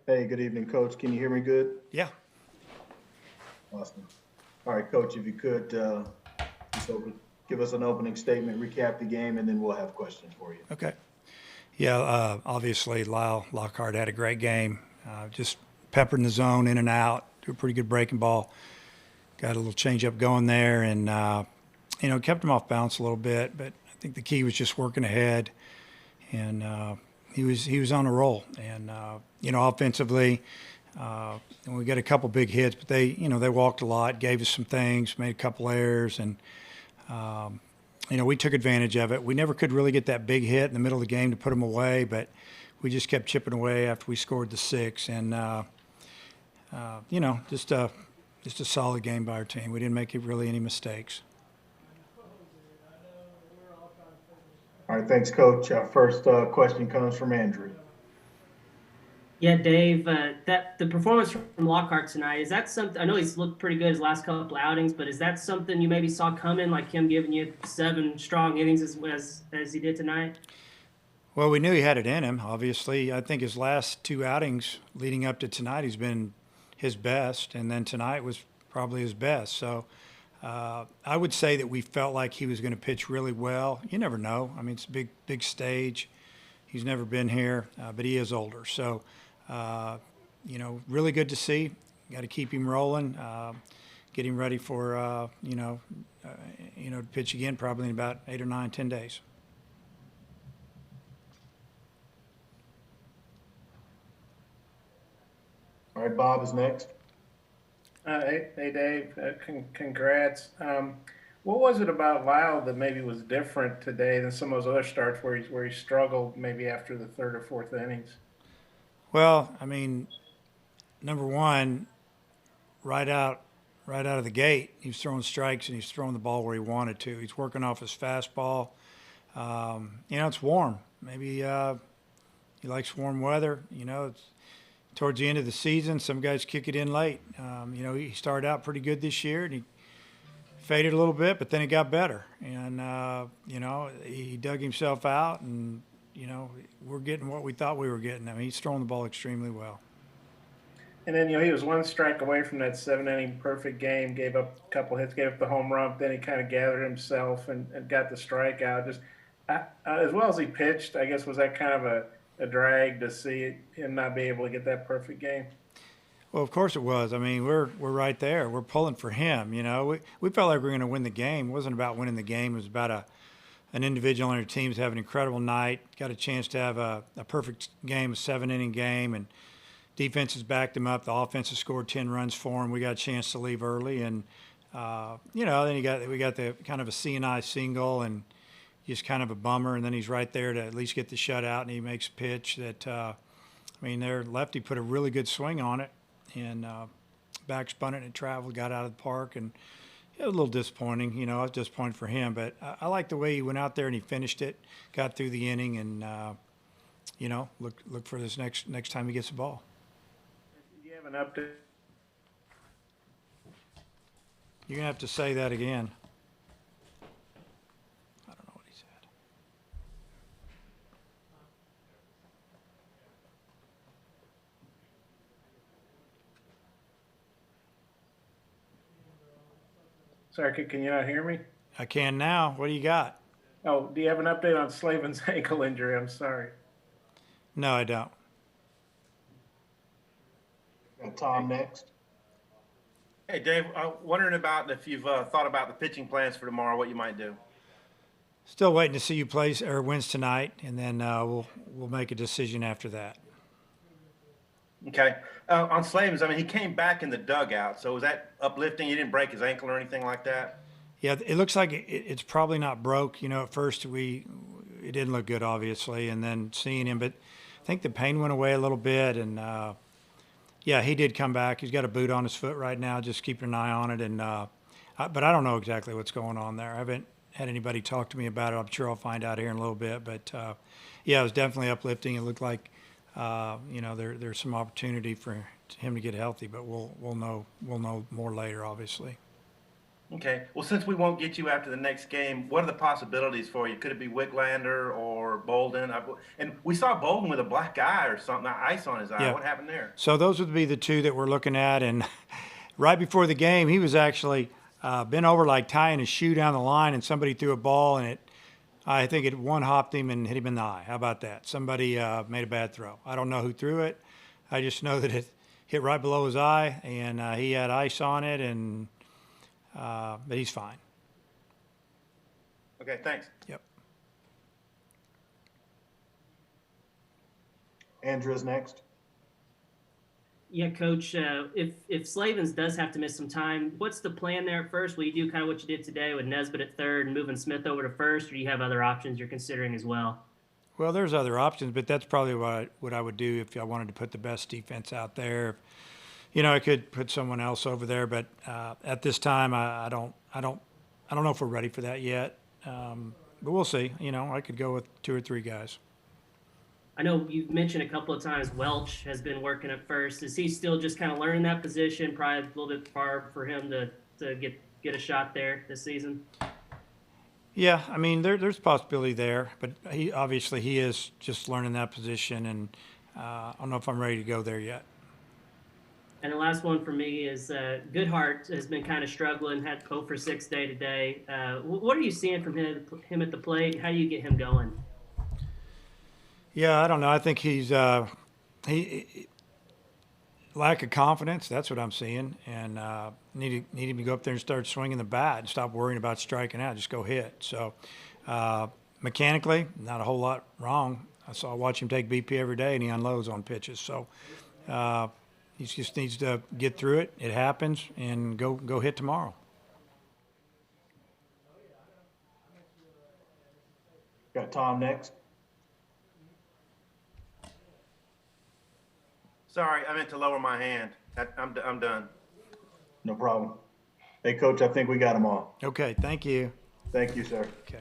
Hey, good evening, Coach. Can you hear me good? Yeah. Awesome. All right, Coach, if you could just give us an opening statement, recap the game, and then we'll have questions for you. Okay. Yeah. Obviously, Lyle Lockhart had a great game. Just peppering the zone in and out. Threw a pretty good breaking ball. Got a little changeup going there, and kept him off balance a little bit. But I think the key was just working ahead, and he was on a roll. And offensively, and we got a couple big hits, but they walked a lot, gave us some things, made a couple errors, and we took advantage of it. We never could really get that big hit in the middle of the game to put them away, but we just kept chipping away after we scored the six. And, just a solid game by our team. We didn't make really any mistakes. All right, thanks, Coach. Our first question comes from Andrew. Yeah, Dave, that the performance from Lockhart tonight, is that something? I know he's looked pretty good his last couple outings, but is that something you maybe saw coming, like him giving you 7 strong innings as he did tonight? Well, we knew he had it in him, obviously. I think his last two outings leading up to tonight, he's been his best, and then tonight was probably his best. So I would say that we felt like he was going to pitch really well. You never know. I mean, it's a big, big stage. He's never been here, but he is older. So, really good to see. Got to keep him rolling, get him ready for, to pitch again probably in about 8 or 9, 10 days. All right, Bob is next. Hey, Dave, congrats. What was it about Lyle that maybe was different today than some of those other starts where he struggled maybe after the third or fourth innings? Well, I mean, number one, right out of the gate, he's throwing strikes and he's throwing the ball where he wanted to. He's working off his fastball. It's warm. Maybe he likes warm weather. It's towards the end of the season. Some guys kick it in late. He started out pretty good this year and he faded a little bit, but then it got better. And, he dug himself out and, we're getting what we thought we were getting. I mean, he's throwing the ball extremely well. And then, he was one strike away from that 7 inning perfect game, gave up a couple hits, gave up the home run, then he kind of gathered himself and got the strikeout. Just as well as he pitched, I guess, was that kind of a drag to see him not be able to get that perfect game? Well, of course it was. I mean, we're right there. We're pulling for him. We felt like we were going to win the game. It wasn't about winning the game. It was about an individual on our teams having an incredible night. Got a chance to have a perfect game, a 7 inning game, and defenses backed him up. The offense has scored 10 runs for him. We got a chance to leave early, and then we got the kind of a CNI single, and just kind of a bummer. And then he's right there to at least get the shutout, and he makes a pitch that their lefty put a really good swing on it, and back spun it and it traveled, got out of the park, and it was a little disappointing. I was disappointed for him, but I like the way he went out there and he finished it, got through the inning, and look for this next time he gets the ball. Do you have an update? You're gonna have to say that again. I don't know what he said. Sorry, can you not hear me? I can now. What do you got? Oh, do you have an update on Slavin's ankle injury? I'm sorry. No, I don't. Got Tom next. Hey, Dave, I'm wondering about if you've thought about the pitching plans for tomorrow, what you might do. Still waiting to see who plays or wins tonight, and then we'll make a decision after that. Okay. On Slavens, he came back in the dugout, so was that uplifting? He didn't break his ankle or anything like that? Yeah, it looks like it's probably not broke. At first it didn't look good, obviously, and then seeing him, but I think the pain went away a little bit, and yeah, he did come back. He's got a boot on his foot right now, just keeping an eye on it, and but I don't know exactly what's going on there. I haven't had anybody talk to me about it. I'm sure I'll find out here in a little bit, but yeah, it was definitely uplifting. It looked like there's some opportunity for him to get healthy, but we'll know more later, obviously. Okay. Well, since we won't get you after the next game, what are the possibilities for you? Could it be Wicklander or Bolden? And we saw Bolden with a black eye or something, ice on his eye. Yeah. What happened there? So those would be the two that we're looking at. And right before the game, he was actually bent over like tying his shoe down the line, and somebody threw a ball, and I think it one-hopped him and hit him in the eye. How about that? Somebody made a bad throw. I don't know who threw it. I just know that it hit right below his eye, and he had ice on it, and but he's fine. Okay, thanks. Yep. Andrew's next. Yeah, Coach. If Slavens does have to miss some time, what's the plan there at first? Will you do kind of what you did today with Nesbitt at third and moving Smith over to first, or do you have other options you're considering as well? Well, there's other options, but that's probably what I would do if I wanted to put the best defense out there. You know, I could put someone else over there, but at this time, I don't know if we're ready for that yet. But we'll see. You know, I could go with 2 or 3 guys. I know you've mentioned a couple of times Welch has been working at first. Is he still just kind of learning that position? Probably a little bit far for him to get a shot there this season. Yeah, I mean, there's possibility there, but he is just learning that position, and I don't know if I'm ready to go there yet. And the last one for me is Goodhart has been kind of struggling, had 0 for 6 day to day. What are you seeing from him at the plate? How do you get him going? Yeah, I don't know. I think he's he lack of confidence. That's what I'm seeing, and need him to go up there and start swinging the bat and stop worrying about striking out. Just go hit. So mechanically, not a whole lot wrong. I watch him take BP every day, and he unloads on pitches. So he just needs to get through it. It happens, and go hit tomorrow. Got Tom next. Sorry, I meant to lower my hand. I'm done. No problem. Hey, Coach, I think we got them all. Okay, thank you. Thank you, sir. Okay.